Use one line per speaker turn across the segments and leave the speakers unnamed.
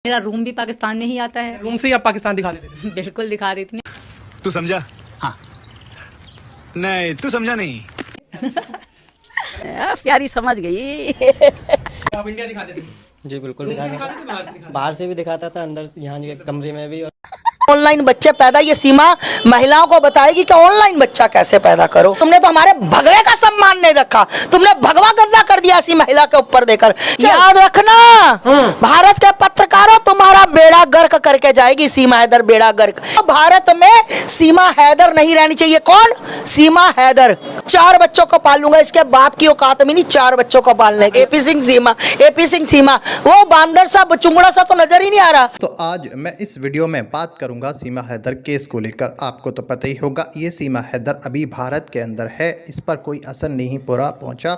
मेरा रूम भी पाकिस्तान में ही आता है।
रूम से ही आप पाकिस्तान दिखा देते थे?
बिल्कुल दिखा देती हूँ।
तू समझा? हाँ। नहीं तू समझा नहीं।
प्यारी समझ गई।
आप इंडिया दिखा देते थे?
जी बिल्कुल
रूम से
दिखाता
दिखा देते थे, बाहर से दिखा देते
बाहर से भी दिखाता था, अंदर यहाँ के कमरे में भी। और
ऑनलाइन बच्चे पैदा, ये सीमा महिलाओं को बताएगी कि ऑनलाइन बच्चा कैसे पैदा करो। तुमने तो हमारे भगवे का सम्मान नहीं रखा, तुमने भगवा गंदा कर दिया ऐसी महिला के ऊपर देकर। याद रखना भारत के पत्रकारों, तुम्हारा बेड़ा गर्क करके जाएगी सीमा हैदर, बेड़ा गर्क। भारत में सीमा हैदर नहीं रहनी चाहिए। कौन? सीमा हैदर। 4 बच्चों को पाल लूंगा, इसके बाप की औकात में नहीं 4 बच्चों को पालने की। एपी सिंह सीमा, एपी सिंह सीमा, वो बांदर सा बचुंगड़ा सा तो नजर ही नहीं आ रहा।
तो आज मैं इस वीडियो में बात करूंगा सीमा हैदर केस को लेकर। आपको तो पता ही होगा, ये सीमा हैदर अभी भारत के अंदर है, इस पर कोई असर नहीं पूरा पहुंचा,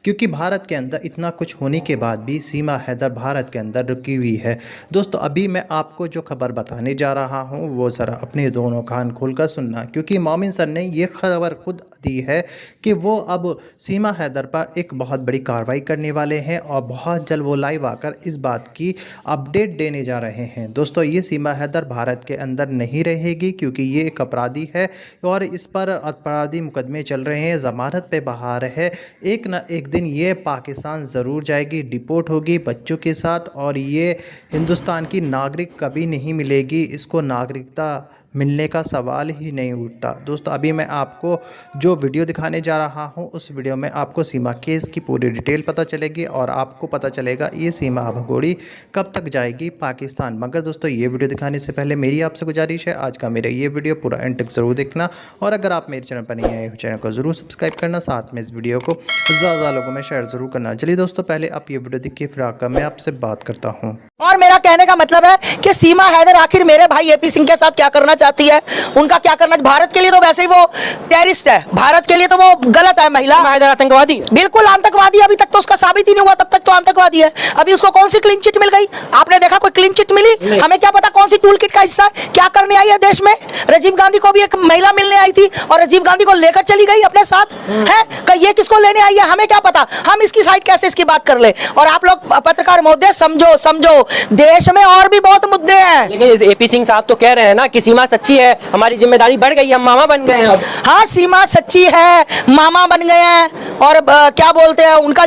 क्योंकि भारत के अंदर इतना कुछ होने के बाद भी सीमा हैदर भारत के अंदर रुकी हुई है। दोस्तों अभी मैं आपको जो खबर बताने जा रहा हूं वो ज़रा अपने दोनों कान खोलकर सुनना, क्योंकि मोमिन सर ने ये खबर खुद दी है कि वो अब सीमा हैदर पर एक बहुत बड़ी कार्रवाई करने वाले हैं और बहुत जल्द वो लाइव आकर इस बात की अपडेट देने जा रहे हैं। दोस्तों ये सीमा हैदर भारत के अंदर नहीं रहेगी, क्योंकि ये एक अपराधी है और इस पर अपराधी मुकदमे चल रहे हैं, ज़मानत पे बाहर है। एक न एक दिन ये पाकिस्तान ज़रूर जाएगी, डिपोर्ट होगी बच्चों के साथ, और ये हिंदुस्तान की नागरिक कभी नहीं मिलेगी, इसको नागरिकता मिलने का सवाल ही नहीं उठता। दोस्तों अभी मैं आपको जो वीडियो दिखाने जा रहा हूं, उस वीडियो में आपको सीमा केस की पूरी डिटेल पता चलेगी और आपको पता चलेगा ये सीमा भगोड़ी कब तक जाएगी पाकिस्तान। मगर दोस्तों ये वीडियो दिखाने से पहले मेरी आपसे गुजारिश है, आज का मेरा ये वीडियो पूरा एंड तक ज़रूर देखना, और अगर आप मेरे चैनल पर नहीं आए हो चैनल को ज़रूर सब्सक्राइब करना, साथ में इस वीडियो को ज़्यादा लोगों में शेयर ज़रूर करना। चलिए दोस्तों पहले आप ये वीडियो देखिए, फिर आकर मैं आपसे बात करता हूँ।
और मेरा कहने का मतलब है कि सीमा हैदर आखिर मेरे भाई एपी सिंह के साथ क्या करना चाहती है, उनका क्या करना। भारत के लिए तो वैसे ही वो टेररिस्ट है, भारत के लिए तो वो गलत है। महिला
आतंकवादी,
बिल्कुल आतंकवादी। अभी तक तो उसका साबित ही नहीं हुआ, तब तक तो आतंकवादी है। अभी उसको कौन सी क्लीन चिट मिल गई? आपने देखा कोई क्लीन चिट मिली? हमें क्या पता कौन सी टूल किट का हिस्सा है, क्या करने आई है देश में। राजीव गांधी को भी एक महिला मिलने आई थी और राजीव गांधी को लेकर चली गई अपने साथ है। ये किसको लेने आई है हमें क्या पता, हम इसकी साइड कैसे इसकी बात कर ले। और आप लोग पत्रकार महोदय समझो समझो, देश में और भी बहुत मुद्दे हैं।
लेकिन एपी सिंह साहब तो कह रहे हैं ना कि सीमा सच्ची है, हमारी जिम्मेदारी बढ़ गई, हम मामा बन गए हैं अब।
हाँ सीमा सच्ची है, मामा बन गए हैं। और क्या बोलते हैं उनका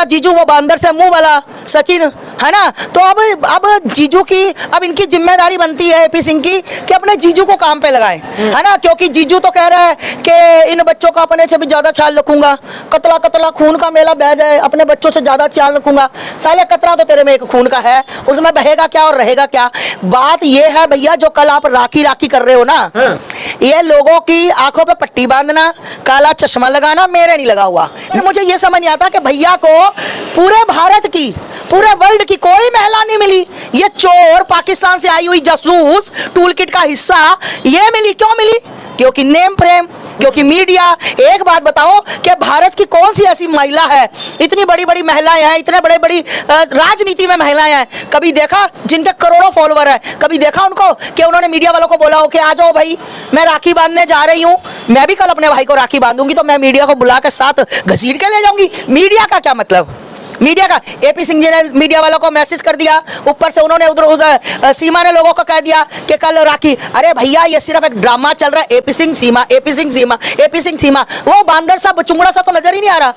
जीजू वो बांदर से मुंह वाला सचिन है ना। तो अब जीजू की, अब इनकी जिम्मेदारी बनती है एपी सिंह की कि अपने जीजू को काम पे लगाए, है ना। क्योंकि जीजू तो कह रहा है कि इन बच्चों का अपने से भी ज्यादा ख्याल रखूंगा, कतला कतला खून का मेला बह जाए, अपने बच्चों से ज्यादा ख्याल रखूंगा। साले कतरा तो तेरे में एक खून का है, उसमें बहेगा क्या और रहेगा क्या। बात ये है भैया, जो कल आप राखी कर रहे हो ना, ये लोगों की आंखों पे पट्टी बांधना, काला चश्मा लगाना, मेरे नहीं लगा हुआ। मुझे ये समझ नहीं आता कि भैया को पूरे भारत की, पूरे वर्ल्ड की कोई महिला नहीं मिली। ये चोर, पाकिस्तान से आई हुई जासूस, टूल किट का हिस्सा ये मिली। क्यों मिली? क्योंकि नेम प्रेम, क्योंकि मीडिया। एक बात बताओ कि भारत की कौन सी ऐसी महिला है, इतनी बड़ी बड़ी महिलाएं हैं, इतने बड़े बड़ी राजनीति में महिलाएं हैं, कभी देखा जिनके करोड़ों फॉलोवर हैं, कभी देखा उनको कि उन्होंने मीडिया वालों को बोला हो कि आ जाओ भाई मैं राखी बांधने जा रही हूँ, मैं भी कल अपने भाई को राखी बांधूंगी तो मैं मीडिया को बुला के साथ घसीट के ले जाऊंगी। मीडिया का क्या मतलब? मीडिया का, एपी सिंह जी ने मीडिया वालों को मैसेज कर दिया, ऊपर से उन्होंने उधर सीमा ने लोगों को कह दिया कि कल राखी। अरे भैया ये सिर्फ एक ड्रामा चल रहा है, एपी सिंह सीमा, एपी सिंह सीमा, एपी सिंह सीमा। वो बांदर सा बचुंगड़ा सा तो नजर ही नहीं आ रहा।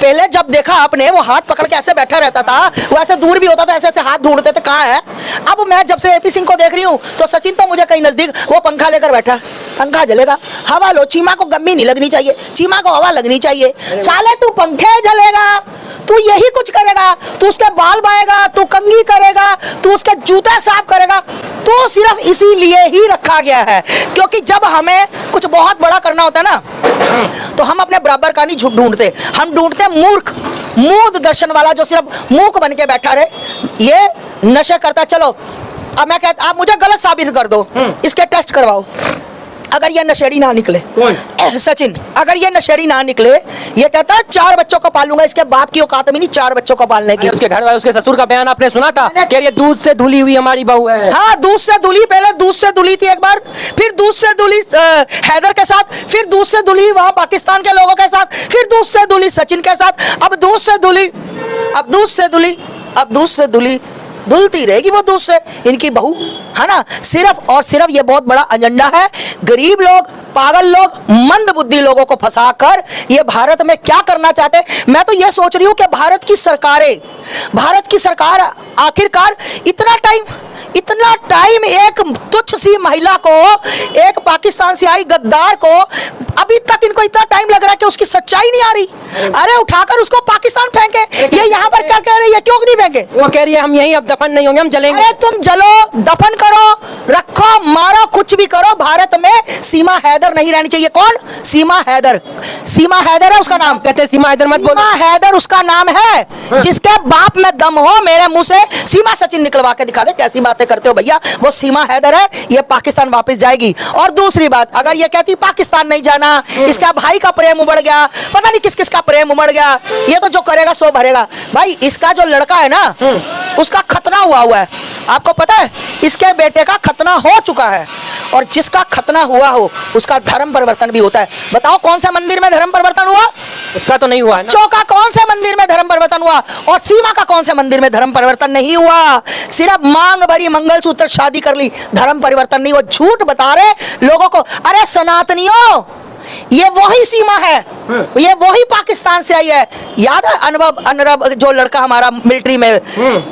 पहले जब देखा आपने, वो हाथ पकड़ के ऐसे बैठा रहता था, वो ऐसे दूर भी होता था, ऐसे ऐसे हाथ ढूंढते थे कहाँ है। अब मैं जब से एपी सिंह को देख रही हूँ तो सचिन तो मुझे कहीं नजदीक, वो पंखा लेकर बैठा, पंखा जलेगा, हवा लो। चीमा को गम्मी नहीं लगनी चाहिए, चीमा को हवा लगनी चाहिए। साले तू पंखे जलेगा, तू यही कुछ करेगा, तू उसके बाल बाएगा, तू कंघी करेगा, तू उसके जूते साफ करेगा। तो सिर्फ इसीलिए ही रखा गया है, क्योंकि जब हमें कुछ बहुत बड़ा करना होता है ना, तो हम अपने बराबर का नहीं ढूंढते, हम ढूंढते मूर्ख, मूर्ख दर्शन वाला जो सिर्फ मूक बन के बैठा रहे, ये नशे करता। चलो अब मैं कहता, आप मुझे गलत साबित कर दो, इसके टेस्ट करवाओ। अगर ये नशेड़ी ना निकले, कौन? सचिन, अगर ये नशेड़ी ना निकले, ये कहता है 4 बच्चों को पालूंगा, इसके बाप की औकात में नहीं 4 बच्चों को पालने की।
उसके घर वाले, उसके ससुर का बयान आपने सुना था कि ये दूध से धुली हुई हमारी बहू है।
हाँ दूध से धुली, पहले दूध से धुली थी एक बार, फिर दूध से धुली हैदर के साथ, फिर दूध से धुली वहां पाकिस्तान के लोगों के साथ, फिर दूध से धुली सचिन के साथ, अब दूध से धुली, अब दूध से धुली, अब दूध से धुली धुलती रहेगी वो दूध से, इनकी बहू, है ना। सिर्फ और सिर्फ ये बहुत बड़ा एजेंडा है, गरीब लोग, पागल लोग, मंद बुद्धि लोगों को फंसाकर ये भारत में क्या करना चाहते हैं। मैं तो ये सोच रही हूँ कि भारत की सरकार आखिरकार इतना टाइम एक तुच्छ सी महिला को, एक पाकिस्तान से आई गद्दार को, अभी तक इनको इतना टाइम लग रहा है कि उसकी सच्चाई नहीं आ रही। अरे उठाकर उसको पाकिस्तान फेंके, ये यहाँ पर क्या कह रही है, क्यों नहीं फेंके?
वो कह रही है हम यहीं अब दफन नहीं होंगे, हम जलेंगे।
अरे तुम जलो, दफन करो, रखो, मारो, कुछ भी करो, भारत में सीमा हैदर नहीं रहनी चाहिए। कौन? सीमा हैदर है उसका नाम।
कहते सीमा हैदर मत बोलो।
सीमा हैदर उसका नाम है। जिसके बाप में दम हो मेरे मुंह से सीमा सचिन निकलवा के दिखा दे। कैसी बातें करते हो भैया, वो सीमा हैदर है, ये पाकिस्तान वापस जाएगी। और दूसरी बात, अगर ये कहती पाकिस्तान नहीं जाना, इसका भाई का प्रेम उमड़ गया, पता नहीं किस किस का प्रेम उमड़ गया, ये तो जो करेगा सो भरेगा। भाई इसका जो लड़का है ना, उसका खतना हुआ है, आपको पता है? इसके बेटे का खतना हो चुका है, और जिसका खतना हुआ हो उसका धर्म परिवर्तन भी होता है। बताओ कौन से मंदिर में धर्म परिवर्तन हुआ?
उसका तो नहीं हुआ है ना।
चौका कौन से मंदिर में धर्म परिवर्तन हुआ? और सीमा का कौन से मंदिर में धर्म परिवर्तन नहीं हुआ? सिर्फ मांग भरी, मंगलसूत्र, शादी कर ली, धर्म परिवर्तन नहीं हुआ। झूठ बता रहे लोगों को। अरे सनातनियों, ये वही सीमा है, ये वही पाकिस्तान से आई है। याद है अनरब जो लड़का हमारा मिलिट्री में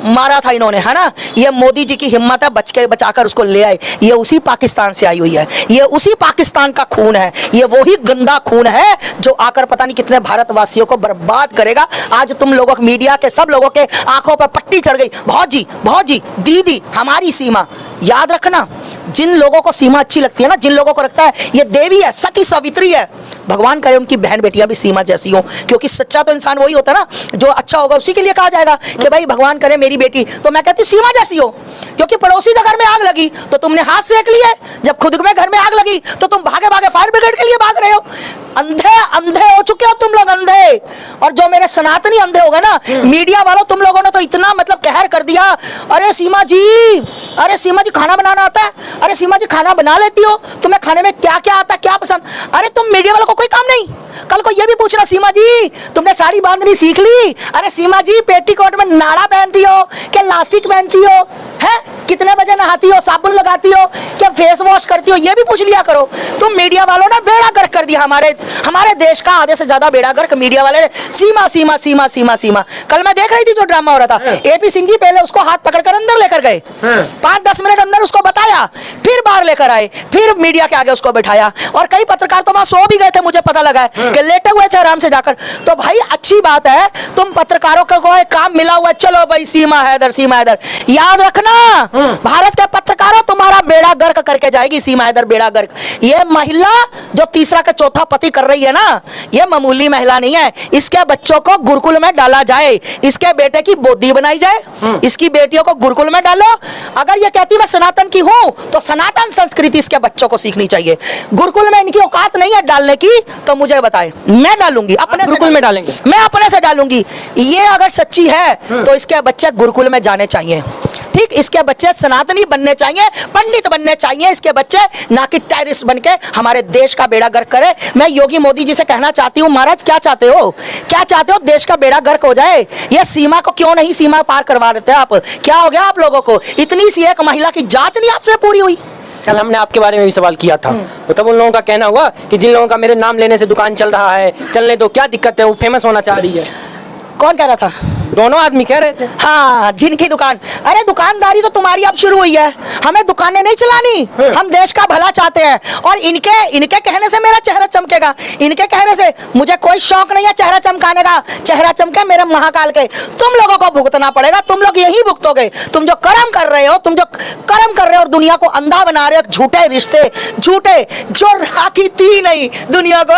मारा था इन्होंने, है ना? ये मोदी जी की हिम्मत है, बचाकर उसको ले आए। ये उसी पाकिस्तान से आई हुई है, ये उसी पाकिस्तान का खून है, ये वही गंदा खून है जो आकर पता नहीं कितने भारतवासियों को बर्बाद करेगा। आज तुम लोगों के, मीडिया के सब लोगों के आंखों पर पट्टी चढ़ गई। भौजी, दीदी, हमारी सीमा। याद रखना, जिन लोगों को सीमा अच्छी लगती है ना, जिन लोगों को लगता है ये देवी है, सती सावित्री है, भगवान करे उनकी बहन बेटियां भी सीमा जैसी हो। क्योंकि सच्चा तो इंसान वही होता है ना, जो अच्छा होगा उसी के लिए कहा जाएगा कि भाई भगवान करे मेरी बेटी, तो मैं कहती सीमा जैसी हो। क्योंकि पड़ोसी के घर में आग लगी तो तुमने हाथ सेक लिया, जब खुद में घर में आग लगी तो तुम भागे फायर ब्रिगेड के लिए भाग रहे हो। अंधे हो चुके हो तुम लोग, अंधे। और जो मेरे सनातनी अंधे हो गए ना, मीडिया वालों, तुम लोगों ने तो इतना मतलब कहर कर दिया। अरे सीमा जी खाना बनाना आता है? अरे सीमा जी खाना बना लेती हो? तुम्हें खाने में क्या क्या आता है, क्या पसंद? अरे तुम मीडिया वालों को कोई काम नहीं? कल को ये भी पूछना, सीमा जी तुमने साड़ी बांधनी सीख ली? अरे सीमा जी पेटीकोट में नाड़ा पहनती हो क्या लास्टिक पहनती हो? है कितने बजे नहाती हो, साबुन लगाती हो क्या, फेस वॉश करती हो? ये भी पूछ लिया करो। तुम मीडिया वालों ने बेड़ा गर्क कर दिया हमारे देश का, आधे से ज्यादा बेड़ा गर्क मीडिया वाले ने। सीमा सीमा सीमा सीमा सीमा। कल मैं देख रही थी जो ड्रामा हो रहा था, एपी सिंह जी पहले उसको हाथ पकड़कर अंदर लेकर गए, 5-10 मिनट अंदर उसको बताया, फिर बाहर लेकर आए, फिर मीडिया के आगे उसको बैठाया। और कई पत्रकार तो वहां सो भी गए थे, मुझे पता लगा है कि लेटे हुए थे आराम से जाकर। तो भाई अच्छी बात है, तुम पत्रकारों को एक काम मिला हुआ, चलो भाई सीमा हैदर। याद रखना, भारत के पत्रकारों तुम्हारा बेड़ा गर्क करके जाएगी सीमा हैदर, बेड़ा गर्क। ये महिला जो तीसरा का चौथा पति कर रही है ना, ये मामूली महिला नहीं है। इसके बच्चों को गुरुकुल में डाला जाए, इसके बेटे की बोधी बनाई जाए, इसकी बेटियों को गुरुकुल में डालो। अगर ये कहती मैं सनातन की हूं तो सनातन संस्कृति इसके बच्चों को सीखनी चाहिए। गुरुकुल में इनकी औकात नहीं है डालने की तो मुझे बताए, मैं डालूंगी अपने
गुरुकुल में डालेंगे,
मैं अपने से डालूंगी। ये अगर सच्ची है तो इसके बच्चे गुरुकुल में जाने चाहिए, ठीक? इसके बच्चे सनातनी बनने चाहिए, पंडित बनने चाहिए इसके बच्चे, ना कि टेररिस्ट बनके हमारे देश का बेड़ा गर्क करे। मैं योगी मोदी जी से कहना चाहती हूँ, महाराज क्या चाहते हो? देश का बेड़ा गर्क हो जाए? ये सीमा को क्यों नहीं सीमा पार करवा देते आप? क्या हो गया आप लोगों को? इतनी सी एक महिला की जांच नहीं आपसे पूरी हुई?
कल हमने आपके बारे में भी सवाल किया था, तो तब उन लोगों का कहना हुआ कि जिन लोगों का मेरे नाम लेने से दुकान चल रहा है, चलने दो, क्या दिक्कत है, वो फेमस होना चाह रही है।
कौन कह रहा था?
दोनों आदमी कह रहे थे।
हाँ, जिनकी दुकान, अरे दुकानदारी तो तुम्हारी अब शुरू हुई है, हमें दुकानें नहीं चलानी, हम देश का भला चाहते हैं। और इनके कहने से मेरा चेहरा चमकेगा, इनके कहने से मुझे कोई शौक नहीं है चेहरा चमकाने का। चेहरा चमके मेरे महाकाल के, तुम लोगों को भुगतना पड़ेगा, तुम लोग यही भुगतोगे। तुम जो कर्म कर रहे हो और दुनिया को अंधा बना रहे हो, झूठे रिश्ते, झूठे जो राखी थी नहीं दुनिया को।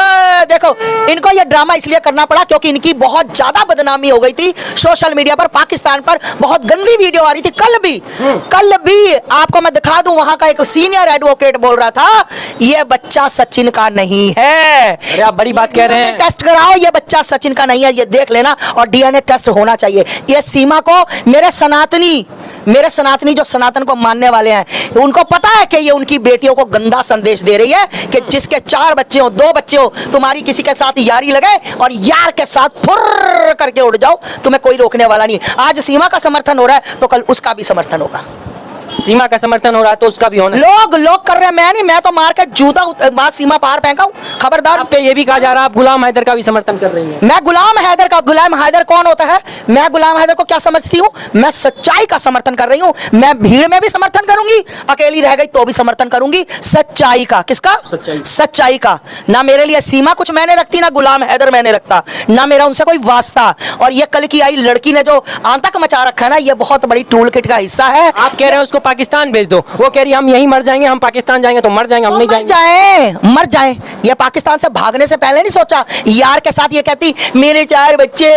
देखो इनको ये ड्रामा इसलिए करना पड़ा क्योंकि इनकी बहुत ज्यादा बदनामी हो गई थी सोशल मीडिया पर, पाकिस्तान पर बहुत गंदी वीडियो आ रही थी। कल भी आपको मैं दिखा दूं, वहां का एक सीनियर एडवोकेट बोल रहा था ये बच्चा सचिन का नहीं है।
अरे आप बड़ी बात कह रहे हैं,
टेस्ट कराओ, ये बच्चा सचिन का नहीं है, ये देख लेना, और डीएनए टेस्ट होना चाहिए। ये सीमा को मेरे सनातनी मेरे सनातनी जो सनातन को मानने वाले हैं, उनको पता है कि ये उनकी बेटियों को गंदा संदेश दे रही है कि जिसके 4 बच्चे हो, 2 बच्चे हो, तुम्हारी किसी के साथ यारी लगे और यार के साथ फुर्र करके उड़ जाओ, तुम्हें कोई रोकने वाला नहीं। आज सीमा का समर्थन हो रहा है तो कल उसका भी समर्थन होगा।
सीमा का समर्थन हो रहा है तो उसका भी होना।
लोग कर रहे हैं, मैं नहीं, मैं तो मार के जूता बात सीमा पार फेंका हूं। खबरदार।
आप पे ये भी कहा जा रहा है आप गुलाम हैदर का भी समर्थन कर रही हैं।
मैं गुलाम हैदर कौन होता है? मैं गुलाम हैदर को क्या समझती हूँ? मैं सच्चाई का समर्थन कर रही हूँ। मैं भीड़ में भी समर्थन करूंगी, अकेली रह गई तो भी समर्थन करूंगी सच्चाई का। किसका? सच्चाई का। ना मेरे लिए सीमा कुछ मैंने रखती, ना गुलाम हैदर मैंने रखता, ना मेरा उनसे कोई वास्ता। और ये कल की आई लड़की ने जो आतंक मचा रखा है ना, ये बहुत बड़ी टूल किट का हिस्सा है।
आप कह रहे हैं उसको पाकिस्तान भेज दो, वो कह रही है हम यहीं मर जाएंगे, हम पाकिस्तान जाएंगे तो मर जाएंगे, हम नहीं जाएंगे।
मर जाए। ये पाकिस्तान से भागने से पहले नहीं सोचा? यार के साथ ये कहती मेरे 4 बच्चे,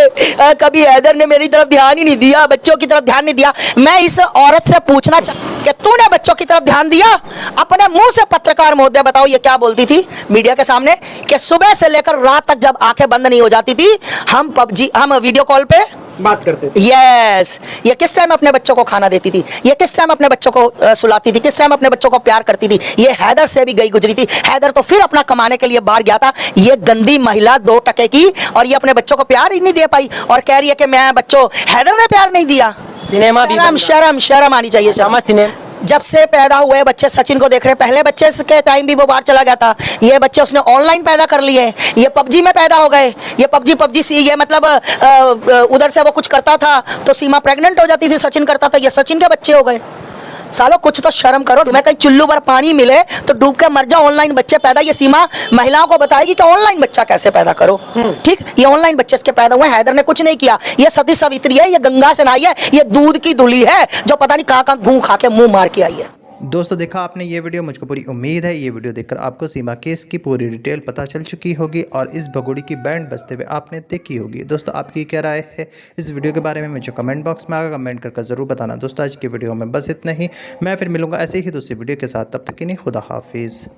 कभी हैदर ने मेरी तरफ ध्यान ही नहीं दिया, बच्चों की तरफ ध्यान नहीं दिया। मैं इस औरत से पूछना कि तूने बच्चों की तरफ ध्यान दिया? अपने मुंह से पत्रकार महोदय बताओ ये क्या बोलती थी मीडिया के सामने कि सुबह से लेकर रात तक जब आंखें बंद नहीं हो जाती थी, हम वीडियो कॉल पे
बात करते थे।
यस। ये किस टाइम अपने बच्चों को खाना देती थी? ये किस टाइम अपने बच्चों को सुलाती थी? किस टाइम अपने बच्चों को प्यार करती थी? ये हैदर से भी गई गुजरी थी। हैदर तो फिर अपना कमाने के लिए बाहर गया था। ये गंदी महिला 2 टके की, और ये अपने बच्चों को प्यार ही नहीं दे पाई और कह रही है कि मैं बच्चों, हैदर ने प्यार नहीं दिया।
सिनेमा भी
शर्म आनी चाहिए।
सिनेमा
जब से पैदा हुए बच्चे सचिन को देख रहे, पहले बच्चे के टाइम भी वो बाहर चला गया था, ये बच्चे उसने ऑनलाइन पैदा कर लिए, ये पबजी में पैदा हो गए। ये पबजी सी, ये मतलब उधर से वो कुछ करता था तो सीमा प्रेग्नेंट हो जाती थी, सचिन करता था, ये सचिन के बच्चे हो गए। सालो कुछ तो शर्म करो। तुम्हें कहीं चुल्लू भर पानी मिले तो डूब के मर जाओ, ऑनलाइन बच्चे पैदा। ये सीमा महिलाओं को बताएगी कि ऑनलाइन बच्चा कैसे पैदा करो। ठीक, ये ऑनलाइन बच्चे इसके पैदा हुए। हैदर ने कुछ नहीं किया। ये सती सावित्री है, ये गंगा से नहाई है, ये दूध की धुली है जो पता नहीं कहाँ घूम खा के मुंह मार के आई है।
दोस्तों देखा आपने ये वीडियो, मुझको पूरी उम्मीद है ये वीडियो देखकर आपको सीमा केस की पूरी डिटेल पता चल चुकी होगी और इस भगोड़ी की बैंड बजते हुए आपने देखी होगी। दोस्तों आपकी क्या राय है इस वीडियो के बारे में मुझे कमेंट बॉक्स में आकर कमेंट करके ज़रूर बताना। दोस्तों आज की वीडियो में बस इतना ही। मैं फिर मिलूंगा ऐसे ही दूसरी वीडियो के साथ, तब तक के लिए खुदा हाफिज़।